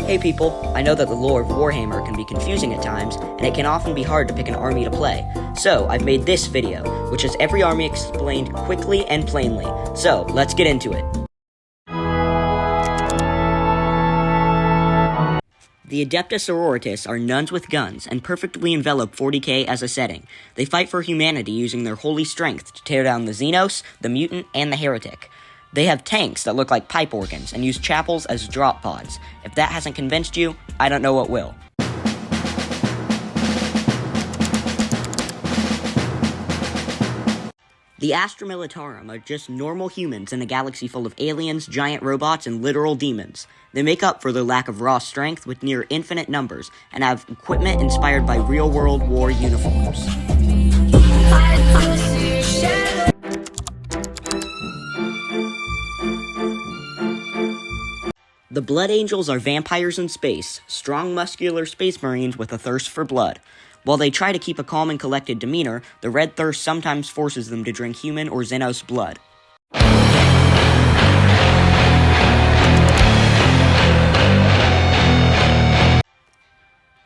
Hey people, I know that the lore of Warhammer can be confusing at times, and it can often be hard to pick an army to play. So, I've made this video, which has every army explained quickly and plainly. So, let's get into it. The Adeptus Sororitas are nuns with guns, and perfectly envelop 40k as a setting. They fight for humanity using their holy strength to tear down the Xenos, the Mutant, and the Heretic. They have tanks that look like pipe organs, and use chapels as drop pods. If that hasn't convinced you, I don't know what will. The Astra Militarum are just normal humans in a galaxy full of aliens, giant robots, and literal demons. They make up for their lack of raw strength with near infinite numbers, and have equipment inspired by real-world war uniforms. The Blood Angels are vampires in space, strong muscular space marines with a thirst for blood. While they try to keep a calm and collected demeanor, the red thirst sometimes forces them to drink human or Xenos blood.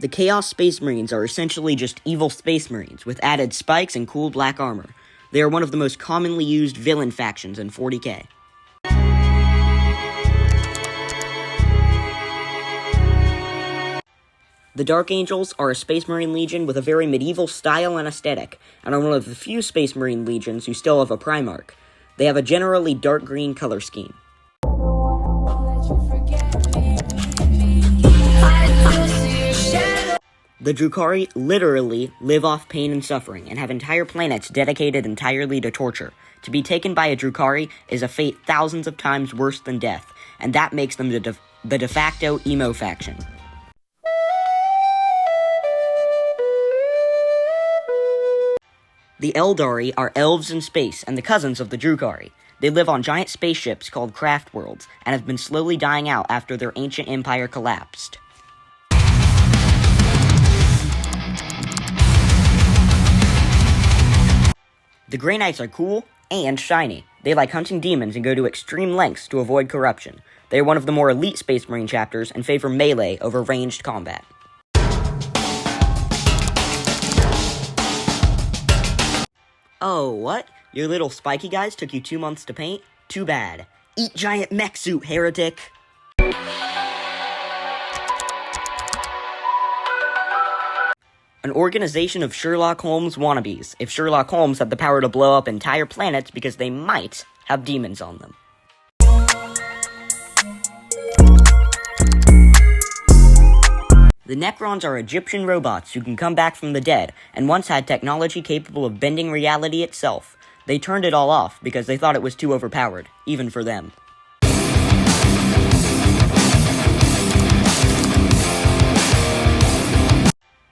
The Chaos Space Marines are essentially just evil space marines, with added spikes and cool black armor. They are one of the most commonly used villain factions in 40k. The Dark Angels are a Space Marine Legion with a very medieval style and aesthetic, and are one of the few Space Marine Legions who still have a Primarch. They have a generally dark green color scheme. The Drukhari literally live off pain and suffering, and have entire planets dedicated entirely to torture. To be taken by a Drukhari is a fate thousands of times worse than death, and that makes them the de facto emo faction. The Eldari are elves in space and the cousins of the Drukhari. They live on giant spaceships called craft worlds, and have been slowly dying out after their ancient empire collapsed. The Grey Knights are cool and shiny. They like hunting demons and go to extreme lengths to avoid corruption. They are one of the more elite Space Marine chapters and favor melee over ranged combat. Oh, what? Your little spiky guys took you 2 months to paint? Too bad. Eat giant mech suit, heretic! An organization of Sherlock Holmes wannabes, if Sherlock Holmes had the power to blow up entire planets because they might have demons on them. The Necrons are Egyptian robots who can come back from the dead, and once had technology capable of bending reality itself. They turned it all off because they thought it was too overpowered, even for them.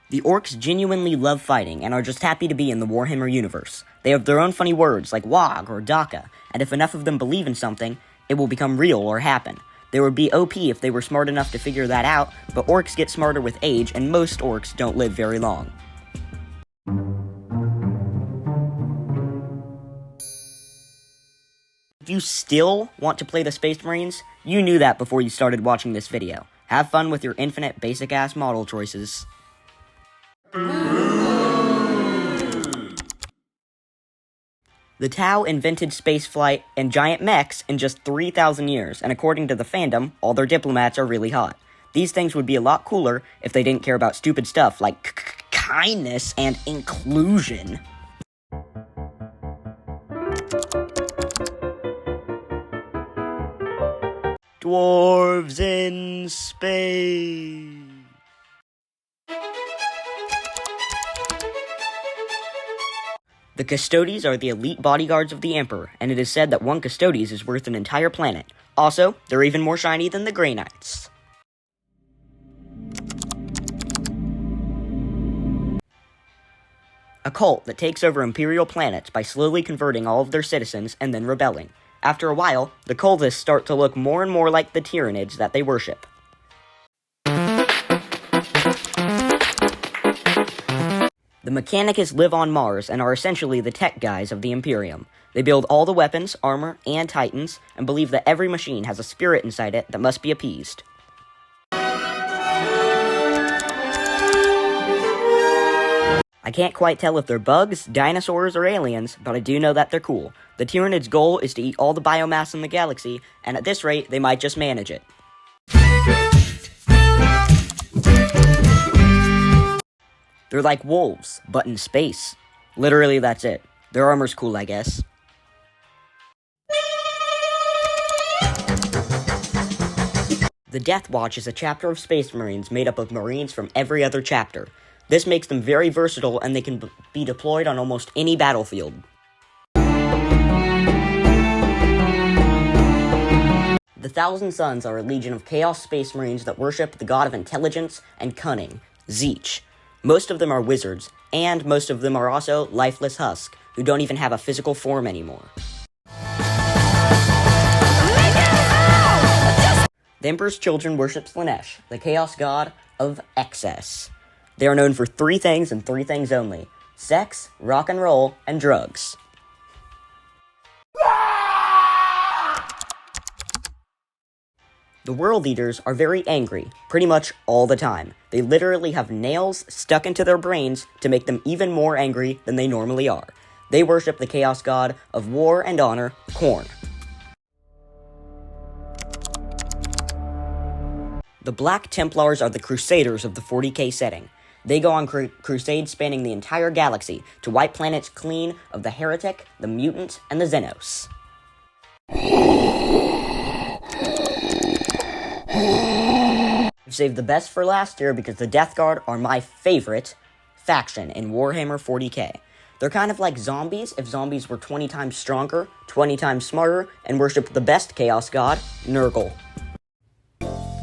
The Orcs genuinely love fighting, and are just happy to be in the Warhammer universe. They have their own funny words, like Wog or Daka, and if enough of them believe in something, it will become real or happen. They would be OP if they were smart enough to figure that out, but orcs get smarter with age, and most orcs don't live very long. If you still want to play the Space Marines, you knew that before you started watching this video. Have fun with your infinite basic-ass model choices. The Tau invented spaceflight and giant mechs in just 3,000 years, and according to the fandom, all their diplomats are really hot. These things would be a lot cooler if they didn't care about stupid stuff like kindness and inclusion. Dwarves in space. The Custodes are the elite bodyguards of the Emperor, and it is said that one Custodes is worth an entire planet. Also, they're even more shiny than the Grey Knights. A cult that takes over Imperial planets by slowly converting all of their citizens and then rebelling. After a while, the cultists start to look more and more like the Tyranids that they worship. The Mechanicus live on Mars and are essentially the tech guys of the Imperium. They build all the weapons, armor, and titans, and believe that every machine has a spirit inside it that must be appeased. I can't quite tell if they're bugs, dinosaurs, or aliens, but I do know that they're cool. The Tyranids' goal is to eat all the biomass in the galaxy, and at this rate, they might just manage it. They're like wolves, but in space. Literally, that's it. Their armor's cool, I guess. The Death Watch is a chapter of Space Marines made up of Marines from every other chapter. This makes them very versatile, and they can be deployed on almost any battlefield. The Thousand Sons are a legion of Chaos Space Marines that worship the god of intelligence and cunning, Tzeentch. Most of them are wizards, and most of them are also lifeless husks, who don't even have a physical form anymore. The Emperor's Children worship Slaanesh, the Chaos God of Excess. They are known for 3 things and 3 things only: sex, rock and roll, and drugs. The World Eaters are very angry, pretty much all the time. They literally have nails stuck into their brains to make them even more angry than they normally are. They worship the Chaos God of War and Honor, Khorne. The Black Templars are the Crusaders of the 40k setting. They go on crusades spanning the entire galaxy to wipe planets clean of the Heretic, the Mutant, and the Xenos. I've saved the best for last here because the Death Guard are my favorite faction in Warhammer 40k. They're kind of like zombies if zombies were 20 times stronger, 20 times smarter, and worshipped the best Chaos God, Nurgle.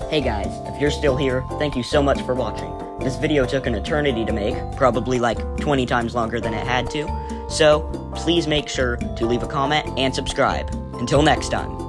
Hey guys, if you're still here, thank you so much for watching. This video took an eternity to make, probably like 20 times longer than it had to, so please make sure to leave a comment and subscribe. Until next time.